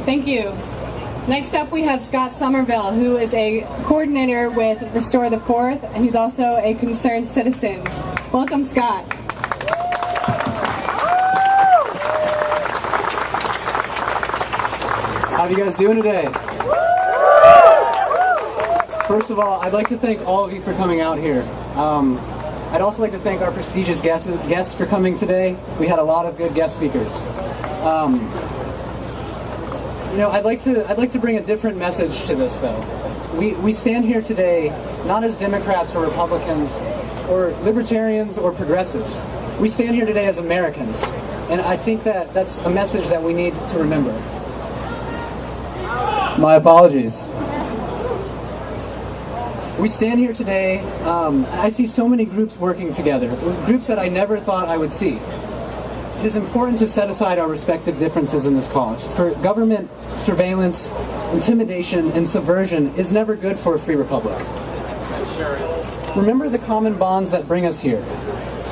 Thank you. Next up we have Scott Somerville, who is a coordinator with Restore the Fourth, and he's also a concerned citizen. Welcome, Scott. How are you guys doing today? First of all, I'd like to thank all of you for coming out here. I'd also like to thank our prestigious guests for coming today. We had a lot of good guest speakers. I'd like to bring a different message to this, though. We stand here today not as Democrats or Republicans or libertarians or progressives. We stand here today as Americans, and I think that that's a message that we need to remember. My apologies. We stand here today, I see so many groups working together, groups that I never thought I would see. It is important to set aside our respective differences in this cause. For government surveillance, intimidation, and subversion is never good for a free republic. Remember the common bonds that bring us here: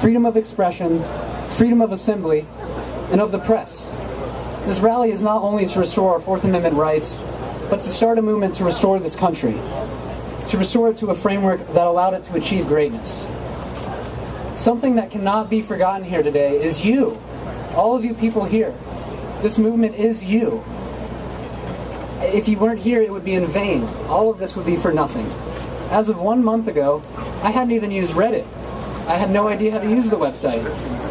freedom of expression, freedom of assembly, and of the press. This rally is not only to restore our Fourth Amendment rights, but to start a movement to restore this country, to restore it to a framework that allowed it to achieve greatness. Something that cannot be forgotten here today is you. All of you people here. This movement is you. If you weren't here, it would be in vain. All of this would be for nothing. As of 1 month ago, I hadn't even used Reddit. I had no idea how to use the website.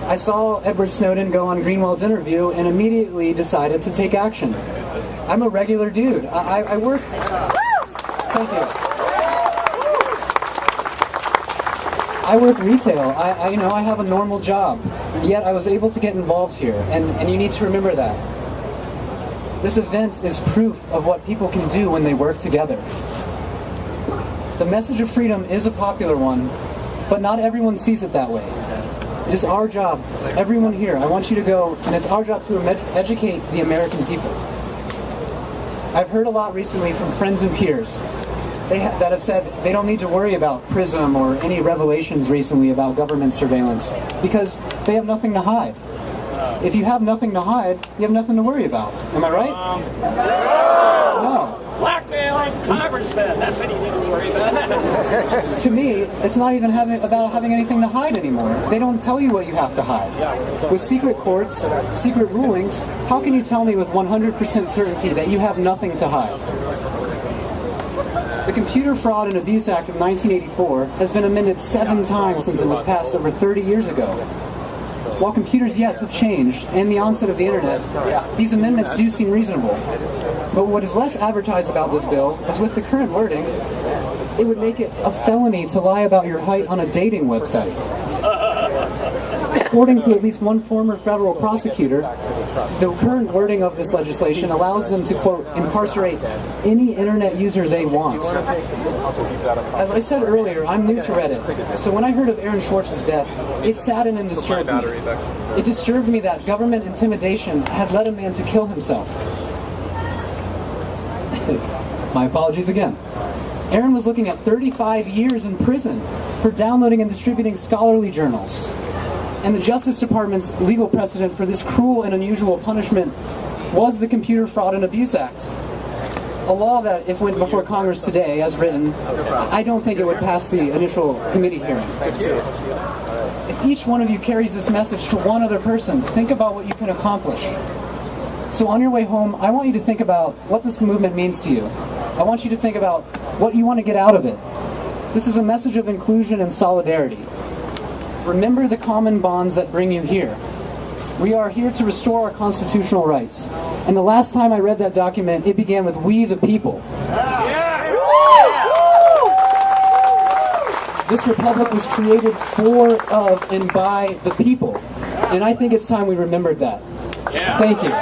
I saw Edward Snowden go on Greenwald's interview and immediately decided to take action. I'm a regular dude. I work... Thank you. I work retail. I have a normal job. Yet I was able to get involved here, and you need to remember that. This event is proof of what people can do when they work together. The message of freedom is a popular one, but not everyone sees it that way. It is our job, everyone here, I want you to go, and it's our job to educate the American people. I've heard a lot recently from friends and peers that have said they don't need to worry about PRISM or any revelations recently about government surveillance because they have nothing to hide. If you have nothing to hide, you have nothing to worry about. Am I right? No. Blackmailing congressmen, that's what you need to worry about. To me, it's not even about having anything to hide anymore. They don't tell you what you have to hide. With secret courts, secret rulings, how can you tell me with 100% certainty that you have nothing to hide? The Computer Fraud and Abuse Act of 1984 has been amended 7 times since it was passed over 30 years ago. While computers, yes, have changed, and the onset of the internet, these amendments do seem reasonable. But what is less advertised about this bill is with the current wording, it would make it a felony to lie about your height on a dating website. According to at least one former federal prosecutor, the current wording of this legislation allows them to, quote, incarcerate any internet user they want. As I said earlier, I'm new to Reddit, so when I heard of Aaron Swartz's death, it saddened and disturbed me. It disturbed me that government intimidation had led a man to kill himself. My apologies again. Aaron was looking at 35 years in prison for downloading and distributing scholarly journals. And the Justice Department's legal precedent for this cruel and unusual punishment was the Computer Fraud and Abuse Act. A law that, if went before Congress today, as written, I don't think it would pass the initial committee hearing. If each one of you carries this message to one other person, think about what you can accomplish. So on your way home, I want you to think about what this movement means to you. I want you to think about what you want to get out of it. This is a message of inclusion and solidarity. Remember the common bonds that bring you here. We are here to restore our constitutional rights. And the last time I read that document, it began with "We the people." This republic was created for, of, and by the people. And I think it's time we remembered that. Thank you.